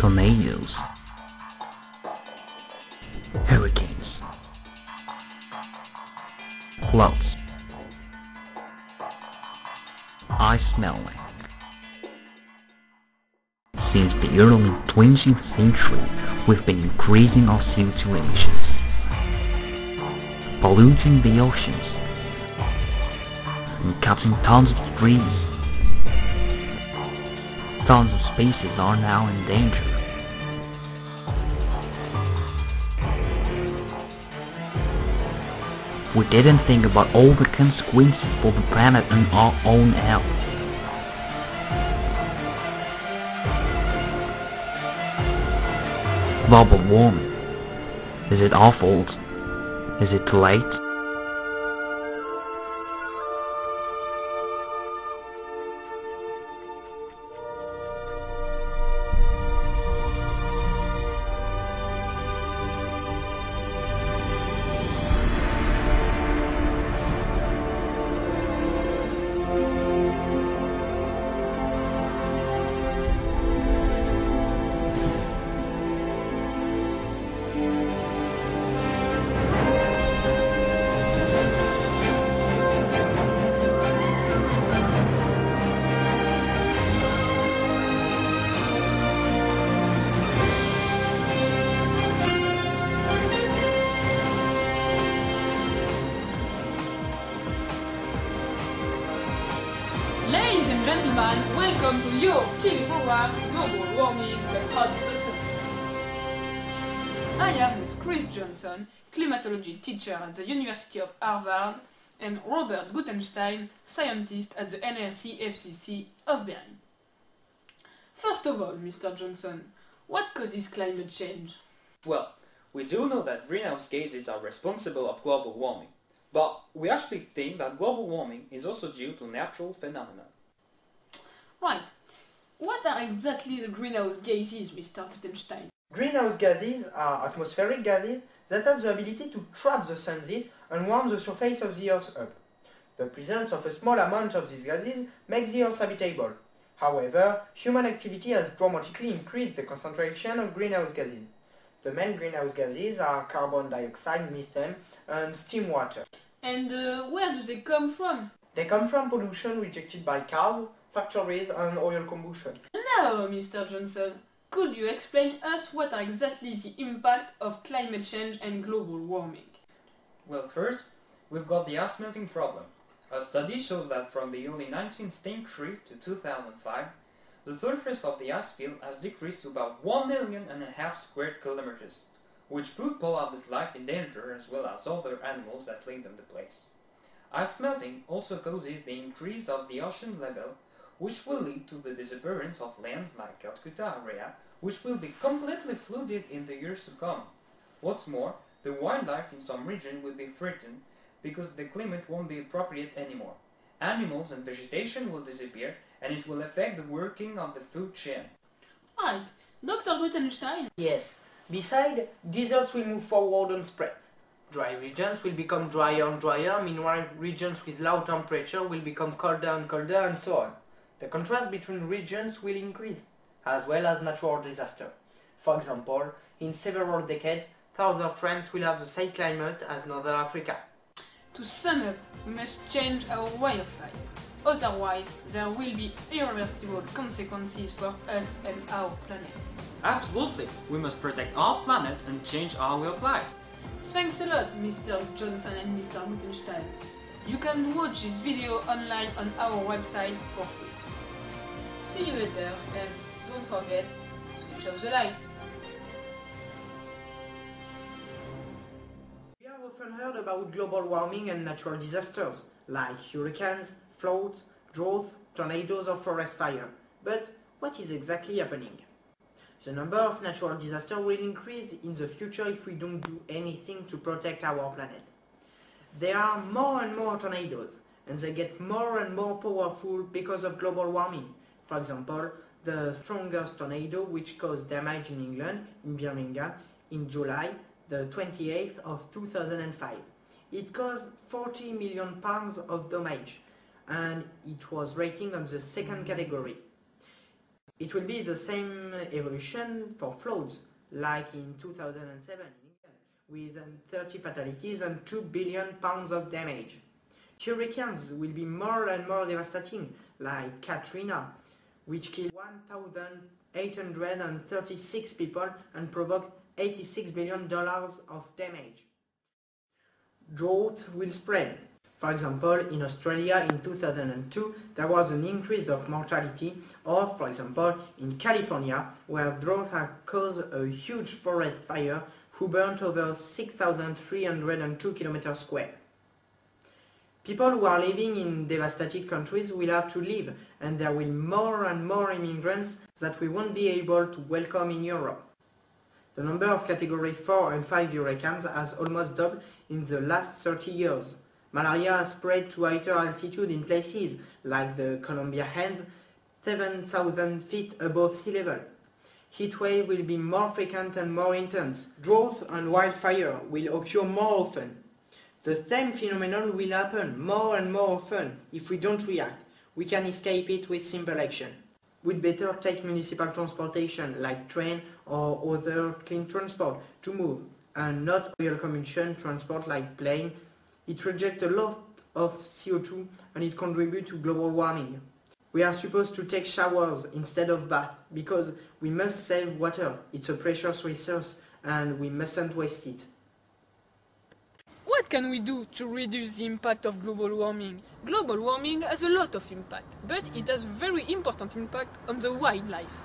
tornadoes, hurricanes, floods, ice melting. Since the early 20th century, we've been increasing our CO2 emissions, polluting the oceans, and cutting tons of trees. Tons of species are now in danger. We didn't think about all the consequences for the planet and our own health. Global warming. Is it our fault? Is it too late? Ladies and gentlemen, welcome to your TV program, Global Warming, the Hot Button. I am Chris Johnson, climatology teacher at the University of Harvard, and Robert Gutenstein, scientist at the NRC FCC of Berlin. First of all, Mr. Johnson, what causes climate change? Well, we do know that greenhouse gases are responsible of global warming, but we actually think that global warming is also due to natural phenomena. Right. What are exactly the greenhouse gases, Mr. Gutenstein? Greenhouse gases are atmospheric gases that have the ability to trap the sun's heat and warm the surface of the Earth up. The presence of a small amount of these gases makes the Earth habitable. However, human activity has dramatically increased the concentration of greenhouse gases. The main greenhouse gases are carbon dioxide, methane, and steam water. And where do they come from? They come from pollution rejected by cars, factories, and oil combustion. Now, Mr. Johnson, could you explain us what are exactly the impact of climate change and global warming? Well, first, we've got the ice melting problem. A study shows that from the early 19th century to 2005, the surface of the ice field has decreased to about 1.5 million square kilometers, which put polar bear's life in danger as well as other animals that live in the place. Ice melting also causes the increase of the ocean level, which will lead to the disappearance of lands like Calcutta area, which will be completely flooded in the years to come. What's more, the wildlife in some region will be threatened because the climate won't be appropriate anymore. Animals and vegetation will disappear, and it will affect the working of the food chain. Right. Dr. Gutenstein? Yes. Besides, deserts will move forward and spread. Dry regions will become drier and drier, meanwhile regions with low temperature will become colder and colder, and so on. The contrast between regions will increase, as well as natural disaster. For example, in several decades, southern France will have the same climate as northern Africa. To sum up, we must change our way of life. Otherwise, there will be irreversible consequences for us and our planet. Absolutely! We must protect our planet and change our way of life. Thanks a lot, Mr. Johnson and Mr. Gutenstein. You can watch this video online on our website for free. See you later, and don't forget, switch off the light. We have often heard about global warming and natural disasters, like hurricanes, floods, drought, tornadoes or forest fire. But what is exactly happening? The number of natural disasters will increase in the future if we don't do anything to protect our planet. There are more and more tornadoes, and they get more and more powerful because of global warming. For example, the strongest tornado which caused damage in England, in Birmingham, in July the 28th of 2005. It caused 40 million pounds of damage, and it was rated on the second category. It will be the same evolution for floods, like in 2007 in England, with 30 fatalities and 2 billion pounds of damage. Hurricanes will be more and more devastating, like Katrina, which killed 1,836 people and provoked $86 billion of damage. Drought will spread. For example, in Australia in 2002 there was an increase of mortality, or for example in California where drought had caused a huge forest fire who burnt over 6,302 km square. People who are living in devastated countries will have to leave, and there will be more and more immigrants that we won't be able to welcome in Europe. The number of Category 4 and 5 hurricanes has almost doubled in the last 30 years. Malaria has spread to higher altitude in places like the Columbia Hands, 7,000 feet above sea level. Heatwave will be more frequent and more intense. Drought and wildfire will occur more often. The same phenomenon will happen more and more often if we don't react. We can escape it with simple action. We'd better take municipal transportation like train or other clean transport to move, and not oil combustion transport like plane. It rejects a lot of CO2 and it contributes to global warming. We are supposed to take showers instead of bath because we must save water. It's a precious resource and we mustn't waste it. What can we do to reduce the impact of global warming? Global warming has a lot of impact, but it has very important impact on the wildlife.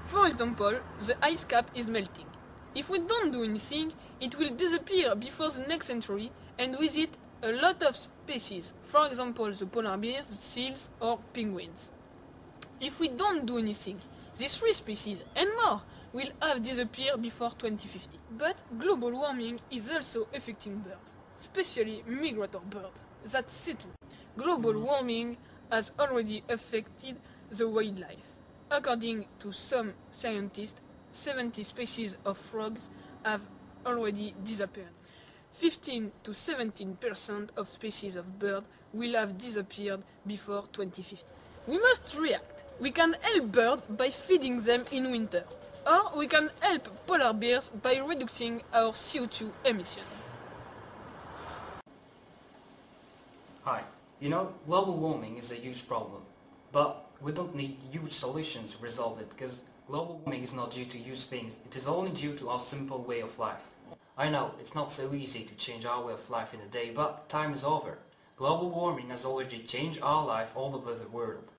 For example, the ice cap is melting. If we don't do anything, it will disappear before the next century, and with it a lot of species, for example the polar bears, seals or penguins. If we don't do anything, these 3 species and more will have disappeared before 2050. But global warming is also affecting birds, especially migratory birds that settle. Global warming has already affected the wildlife. According to some scientists, 70 species of frogs have already disappeared. 15 to 17% of species of birds will have disappeared before 2050. We must react. We can help birds by feeding them in winter, or we can help polar bears by reducing our CO2 emissions. Hi, global warming is a huge problem, but we don't need huge solutions to resolve it, because global warming is not due to huge things, it is only due to our simple way of life. I know, it's not so easy to change our way of life in a day, but time is over. Global warming has already changed our life all over the world.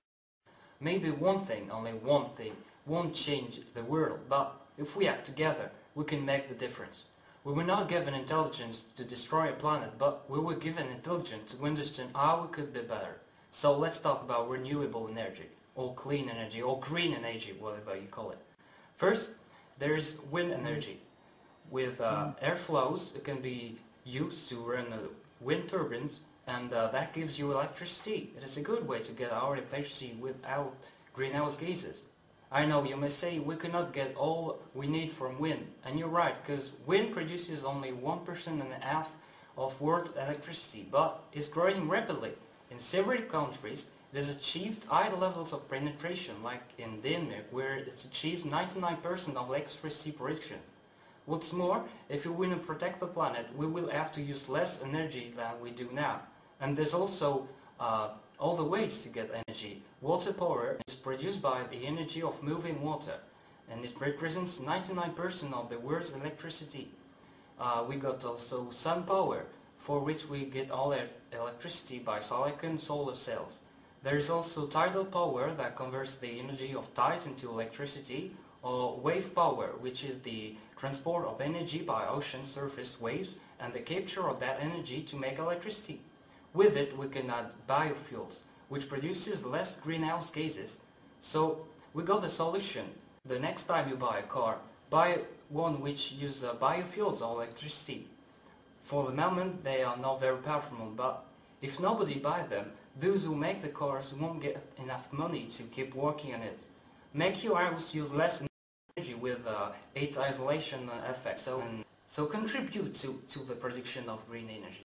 Maybe one thing, only one thing, won't change the world, but if we act together, we can make the difference. We were not given intelligence to destroy a planet, but we were given intelligence to understand how we could be better. So let's talk about renewable energy, or clean energy, or green energy, whatever you call it. First, there is wind energy. With airflows, it can be used to run wind turbines, and that gives you electricity. It is a good way to get our electricity without greenhouse gases. I know you may say we cannot get all we need from wind, and you're right, because wind produces only 1.5% of world electricity, but it's growing rapidly. In several countries, it has achieved high levels of penetration, like in Denmark, where it's achieved 99% of electricity production. What's more, if we want to protect the planet, we will have to use less energy than we do now. And there's also all the ways to get energy. Water power is produced by the energy of moving water, and it represents 99% of the world's electricity. We got also sun power, for which we get all our electricity by silicon solar cells. There is also tidal power that converts the energy of tide into electricity, or wave power, which is the transport of energy by ocean surface waves and the capture of that energy to make electricity. With it we can add biofuels, which produces less greenhouse gases. So we got the solution. The next time you buy a car, buy one which uses biofuels or electricity. For the moment they are not very powerful, but if nobody buys them, those who make the cars won't get enough money to keep working on it. Make your house use less energy with heat isolation effect, so contribute to the production of green energy.